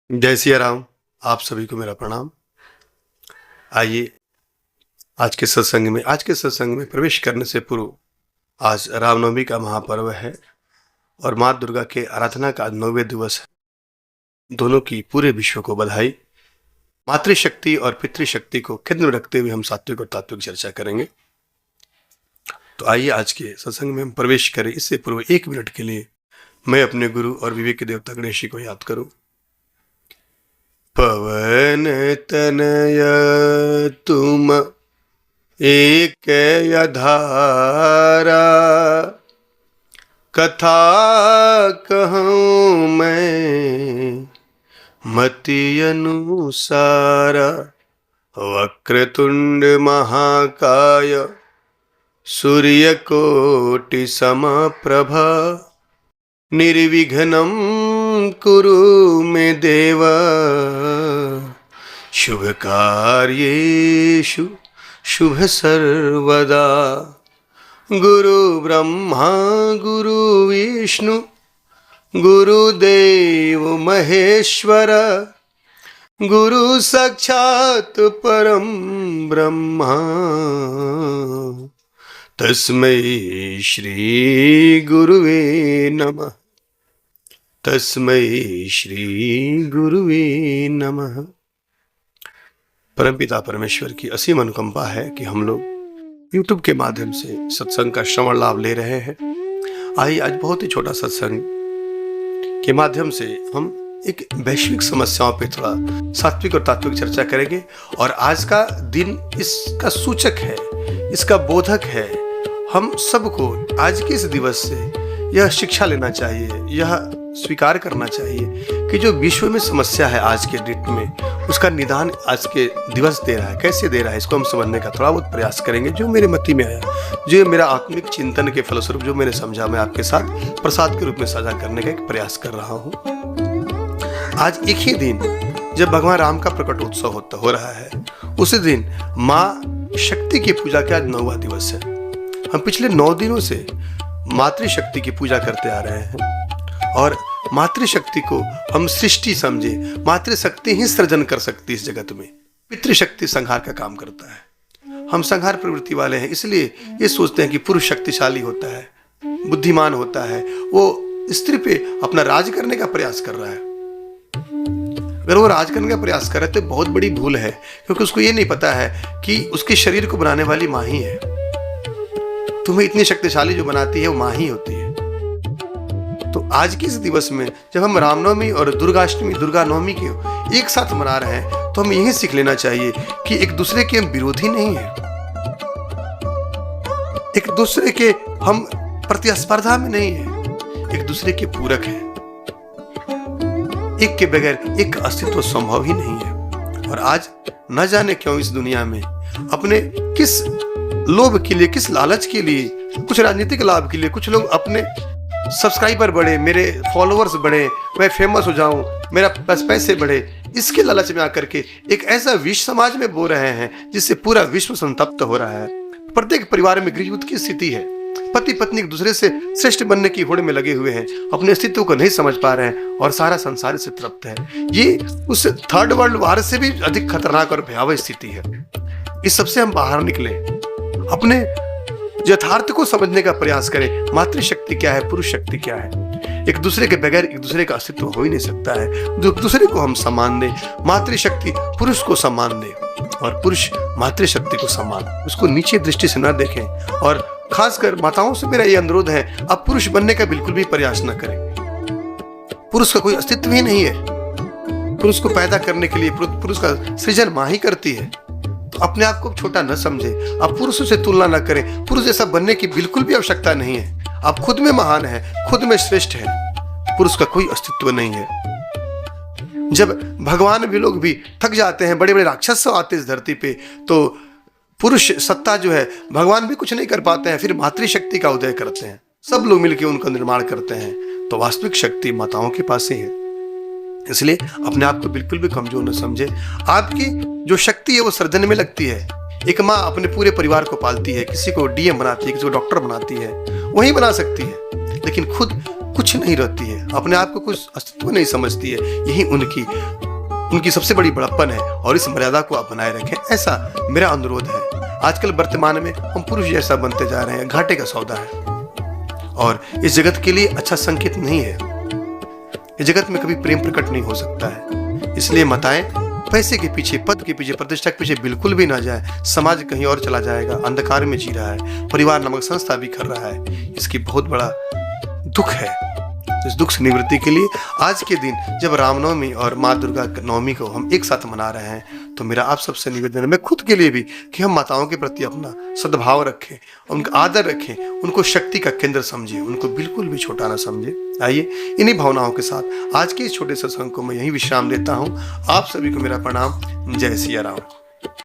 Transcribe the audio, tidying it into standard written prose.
जय सिया राम। आप सभी को मेरा प्रणाम। आइए आज के सत्संग में प्रवेश करने से पूर्व आज रामनवमी का महापर्व है और माँ दुर्गा के आराधना का आज 9वें दिवस है। दोनों की पूरे विश्व को बधाई। मातृशक्ति और पितृशक्ति को केंद्र में रखते हुए हम सात्विक और तात्विक चर्चा करेंगे। तो आइए आज के सत्संग में हम प्रवेश करें। इससे पूर्व 1 मिनट के लिए मैं अपने गुरु और विवेक देवता गणेश जी को याद करूं। पवन तनय तुम एक अधारा, कथा कहूँ मैं मति अनुसारा। वक्रतुंड महाकाय सूर्यकोटि समप्रभा, निर्विघ्नं कुरु मे देव, शुभ कार्येषु शुभ सर्वदा। गुरु ब्रह्मा गुरु विष्णु गुरुदेव महेश्वर, गुरु साक्षात् परम ब्रह्मा, तस्मै श्री गुरुवे नमः। तस्मै श्री गुरुवे नमः। परमपिता परमेश्वर की असीम अनुकंपा है कि हम लोग YouTube के माध्यम से सत्संग का श्रवण लाभ ले रहे हैं। आइए आज बहुत ही छोटा सत्संग के माध्यम से हम एक वैश्विक समस्याओं पे थोड़ा सात्विक और तात्विक चर्चा करेंगे। और आज का दिन इसका सूचक है, इसका बोधक है। हम सबको आज के इस दिवस से यह शिक्षा लेना चाहिए, यह स्वीकार करना चाहिए कि जो विश्व में समस्या है आज के डेट में, उसका निदान आज के दिवस दे रहा है। कैसे दे रहा है इसको हम समझने का थोड़ा बहुत प्रयास करेंगे। जो मेरे मति में आया, जो मेरा आत्मिक चिंतन के फलस्वरूप जो मैंने समझा, मैं आपके साथ प्रसाद के रूप में साझा करने का एक प्रयास कर रहा हूँ। आज एक ही दिन जब भगवान राम का प्रकट उत्सव हो रहा है, उसी दिन माँ शक्ति की पूजा का आज 9वां दिवस है। हम पिछले 9 दिनों से मातृशक्ति की पूजा करते आ रहे हैं और मातृशक्ति को हम सृष्टि समझे। मातृशक्ति ही सृजन कर सकती है इस जगत में। पितृशक्ति संहार का काम करता है। हम संहार प्रवृत्ति वाले हैं, इसलिए ये सोचते हैं कि पुरुष शक्तिशाली होता है, बुद्धिमान होता है, वो स्त्री पे अपना राज करने का प्रयास कर रहा है। अगर वो राज करने का प्रयास कर रहा है तो बहुत बड़ी भूल है, क्योंकि उसको ये नहीं पता है कि उसके शरीर को बनाने वाली माँ ही है। तुम्हें इतनी शक्तिशाली जो बनाती है वो माँ ही होती है। तो आज के इस दिवस में जब हम रामनवमी और दुर्गाष्टमी, दुर्गा नवमी के एक साथ मना रहे हैं, तो हमें यही सीख लेना चाहिए कि एक दूसरे के हम विरोधी नहीं है, एक दूसरे के हम प्रतिस्पर्धा में नहीं है, एक दूसरे के पूरक है। एक के बगैर एक का अस्तित्व संभव ही नहीं है। और आज न जाने क्यों इस दुनिया में अपने किस लोभ के लिए, किस लालच के लिए, कुछ राजनीतिक लाभ के लिए कुछ लोग अपने सब्सक्राइबर बढ़े, मेरे फॉलोअर्स बढ़े, मैं फेमस हो जाऊं, मेरा बस पैसे बढ़े, इसके लालच में आकर के एक ऐसा विष समाज में बो रहे हैं जिससे पूरा विश्व संतप्त हो रहा है। प्रत्येक परिवार में गृहयुद्ध की स्थिति है। पति पत्नी एक दूसरे से श्रेष्ठ बनने की होड़ में लगे हुए हैं, अपने अस्तित्व को नहीं समझ पा रहे हैं और सारा संसार से तृप्त है। ये उस 3rd वर्ल्ड वार से भी अधिक खतरनाक और भयावह स्थिति है। इस सबसे हम बाहर निकले, अपने यथार्थ को समझने का प्रयास करें। मातृशक्ति क्या है, पुरुष शक्ति क्या है। एक दूसरे के बगैर एक दूसरे का अस्तित्व हो ही नहीं सकता है। जो दूसरे को हम सम्मान दें, मातृशक्ति पुरुष को सम्मान दे और पुरुष मातृशक्ति को सम्मान, उसको नीचे दृष्टि से न देखें। और खासकर माताओं से मेरा ये अनुरोध है, आप पुरुष बनने का बिल्कुल भी प्रयास न करें। पुरुष का कोई अस्तित्व ही नहीं है। पुरुष को पैदा करने के लिए पुरुष का सृजन माँ ही करती है। तो अपने आप को छोटा न समझे, आप पुरुषों से तुलना न करें। पुरुष जैसा बनने की बिल्कुल भी आवश्यकता नहीं है। आप खुद में महान हैं, खुद में श्रेष्ठ हैं। पुरुष का कोई अस्तित्व नहीं है। जब भगवान भी लोग भी थक जाते हैं, बड़े बड़े राक्षस आते हैं इस धरती पे, तो पुरुष सत्ता जो है भगवान भी कुछ नहीं कर पाते हैं, फिर मातृशक्ति का उदय करते हैं। सब लोग मिलकर उनका निर्माण करते हैं। तो वास्तविक शक्ति माताओं के पास ही है। इसलिए अपने आप को बिल्कुल भी कमजोर न समझे। आपकी जो शक्ति है वो सृजन में लगती है। एक माँ अपने पूरे परिवार को पालती है, किसी को डीएम बनाती है, किसी को डॉक्टर बनाती है, वही बना सकती है। लेकिन खुद कुछ नहीं रहती है, अपने आप को कुछ अस्तित्व नहीं समझती है। यही उनकी सबसे बड़ी बड़प्पन है और इस मर्यादा को आप बनाए रखें, ऐसा मेरा अनुरोध है। आजकल वर्तमान में हम पुरुष जैसा बनते जा रहे हैं, घाटे का सौदा है और इस जगत के लिए अच्छा संकेत नहीं है। इस जगत में कभी प्रेम प्रकट नहीं हो सकता है। इसलिए माताएं पैसे के पीछे, पद के पीछे, प्रतिष्ठा के पीछे बिल्कुल भी ना जाए। समाज कहीं और चला जाएगा, अंधकार में जी रहा है, परिवार नामक संस्था भी कर रहा है। इसकी बहुत बड़ा दुख है। इस दुख से निवृत्ति के लिए आज के दिन जब रामनवमी और माँ दुर्गा नवमी को हम एक साथ मना रहे हैं, तो मेरा आप सबसे निवेदन है, मैं खुद के लिए भी, कि हम माताओं के प्रति अपना सद्भाव रखें, उनका आदर रखें, उनको शक्ति का केंद्र समझें, उनको बिल्कुल भी छोटा ना समझें। आइए इन्हीं भावनाओं के साथ आज के इस छोटे सत्संग को मैं यहीं विश्राम देता हूँ। आप सभी को मेरा प्रणाम। जय सिया राम।